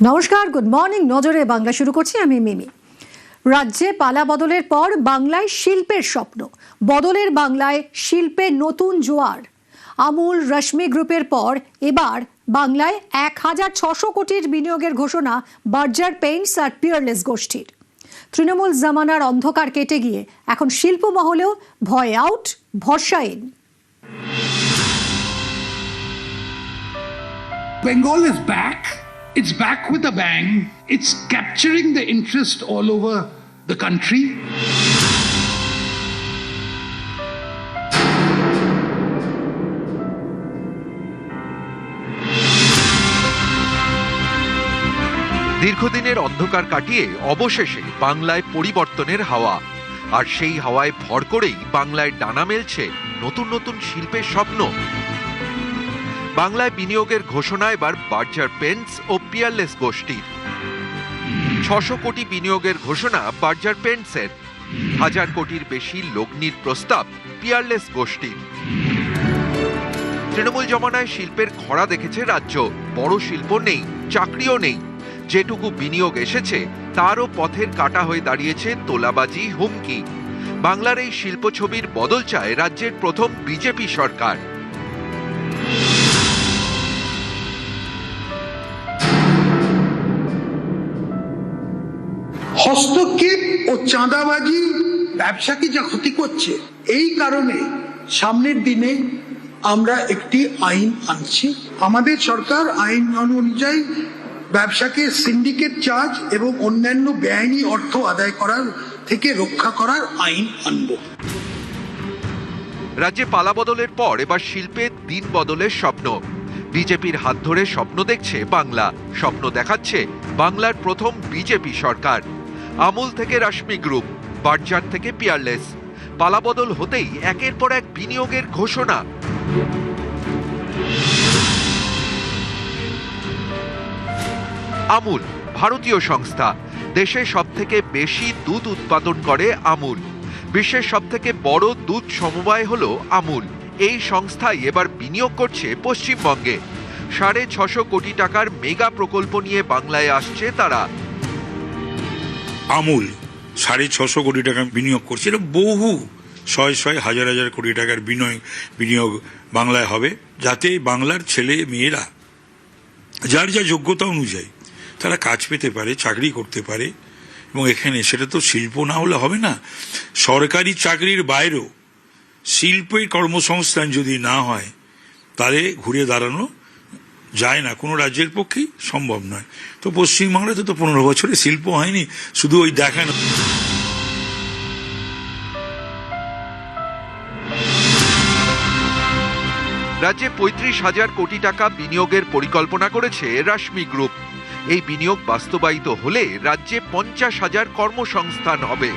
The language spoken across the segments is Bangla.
নমস্কার, গুড মর্নিং। নজরে বাংলা শুরু করছি, আমি মিমি। রাজ্যে পালা বদলের পর বাংলায় শিল্পের স্বপ্ন, বদলের বাংলায় শিল্পের নতুন জোয়ার। আমুল রশ্মি গ্রুপের পর এবার বাংলায় ১,৬০০ কোটির বিনিয়োগের ঘোষণা বার্জার পেইন্টস আর পিয়ারলেস গোষ্ঠীর। তৃণমূল জামানার অন্ধকার কেটে গিয়ে এখন শিল্প মহলেও ভয় আউট, ভরসা in. Bengal is back. It's back with a bang. It's capturing the interest all over the country. দীর্ঘদিনের অন্ধকার কাটিয়ে অবশেষে বাংলায় পরিবর্তনের হাওয়া, আর সেই হাওয়ায় ভর করেই বাংলায় ডানা মেলছে নতুন নতুন শিল্পের স্বপ্ন। বাংলায় বিনিয়োগের ঘোষণা এবার বার্জার পেইন্টস ও পিয়ারলেস গোষ্ঠীর। ৬০০ কোটি বিনিয়োগের ঘোষণা বার্জার পেইন্টসের, ১,০০০ কোটির বেশি লগ্নির প্রস্তাব পিয়ারলেস গোষ্ঠীর। তৃণমূল জমানায় শিল্পের খরা দেখেছে রাজ্য। বড় শিল্প নেই, চাকরিও নেই। যেটুকু বিনিয়োগ এসেছে তারও পথের কাটা হয়ে দাঁড়িয়েছে তোলাবাজি, হুমকি। বাংলার এই শিল্প ছবির বদল চায় রাজ্যের প্রথম বিজেপি সরকার। হস্তক্ষেপ ও চাঁদাবাজি ব্যবসাকে যা ক্ষতি করছে, এই কারণে সামনের দিনে আমরা একটি আইন আনছি। আমাদের সরকার আইন অনুযায়ী ব্যবসাকে সিন্ডিকেট চার্জ এবং অন্যান্য বেআইনি অর্থ আদায় করার থেকে রক্ষা করার আইন আনব। রাজ্যে পালা বদলের পর এবার শিল্পের দিন বদলের স্বপ্ন। বিজেপির হাত ধরে স্বপ্ন দেখছে বাংলা, স্বপ্ন দেখাচ্ছে বাংলার প্রথম বিজেপি সরকার। আমুল থেকে রশ্মি গ্রুপ, বার্জার থেকে পিয়ারলেস, পালা বদল হতেই একের পর এক বিনিয়োগের ঘোষণা। আমুল ভারতীয় সংস্থা, দেশে সবথেকে বেশি দুধ উৎপাদন করে আমুল। বিশ্বের সবথেকে বড় দুধ সমবায় হলো আমুল। এই সংস্থাই এবার বিনিয়োগ করছে পশ্চিমবঙ্গে। ৬৫০ কোটি টাকার মেগা প্রকল্প নিয়ে বাংলায় আসছে তারা। আমুল ৬৫০ কোটি টাকা বিনিয়োগ করছে। এটা বহু শয় হাজার হাজার কোটি টাকার বিনিয়োগ বাংলায় হবে, যাতে বাংলার ছেলে মেয়েরা যার যা যোগ্যতা অনুযায়ী তারা কাজ পেতে পারে, চাকরি করতে পারে। এবং এখানে সেটা তো শিল্প না হলে হবে না। সরকারি চাকরির বাইরেও শিল্পের কর্মসংস্থান যদি না হয়, তাহলে ঘুরে দাঁড়ানো যায় না, কোনো রাজ্যের পক্ষেই সম্ভব নয়। তো পশ্চিমবাংলাতে তো ১৫ বছরে শিল্প হয়নি, শুধু ওই দেখানো। রাজ্যে ৩৫,০০০ কোটি টাকা বিনিয়োগের পরিকল্পনা করেছে রশ্মি গ্রুপ। এই বিনিয়োগ বাস্তবায়িত হলে রাজ্যে ৫০,০০০ কর্মসংস্থান হবে।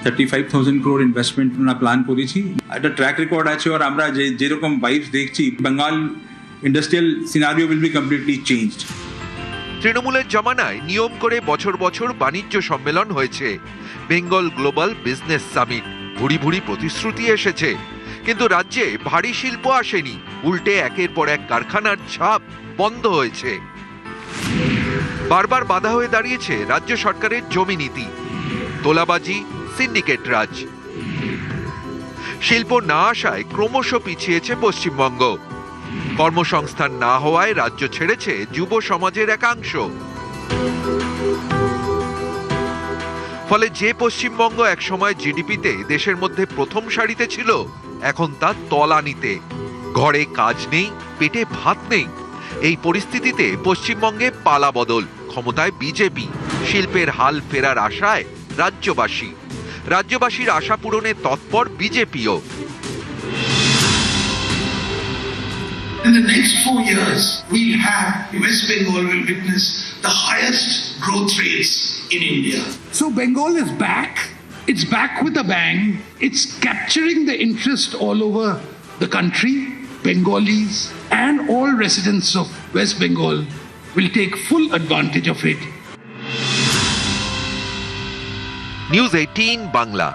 35,000 crore ইনভেস্টমেন্ট আমরা প্ল্যান করেছি। একটা ট্র্যাক রেকর্ড আছে, আর আমরা যেরকম ভাইবস দেখছি, Bengal industrial scenario will be completely changed. তৃণমূলের জমানায় নিয়ম করে বছর বছর বাণিজ্য সম্মেলন হয়েছে, বেঙ্গল গ্লোবাল বিজনেস সামিট। ভুরি ভুরি প্রতিশ্রুতি এসেছে, কিন্তু রাজ্যে ভারী শিল্প আসেনি। উল্টে একের পর এক কারখানার ছাপ বন্ধ হয়েছে। বারবার বাধা হয়ে দাঁড়িয়েছে রাজ্য সরকারের জমি নীতি, তোলাবাজি, সিন্ডিকেট রাজ। শিল্প না আসায় ক্রমশ পিছিয়েছে পশ্চিমবঙ্গ। কর্মসংস্থান না হওয়ায় রাজ্য ছেড়েছে যুব সমাজের একাংশ। ফলে যে পশ্চিমবঙ্গ একসময় জিডিপিতে দেশের মধ্যে প্রথম সারিতে ছিল, এখন তা তলানিতে। ঘরে কাজ নেই, পেটে ভাত নেই। এই পরিস্থিতিতে পশ্চিমবঙ্গে পালা বদল, ক্ষমতায় বিজেপি, শিল্পের হাল ফেরার আশায় রাজ্যবাসীর আশা পূরণে তৎপর বিজেপিও। In the next 4 years, West Bengal will witness the highest growth rates in India. So Bengal is back. It's back with a bang. It's capturing the interest all over the country. Bengalis and all residents of West Bengal will take full advantage of it. News 18 Bangla.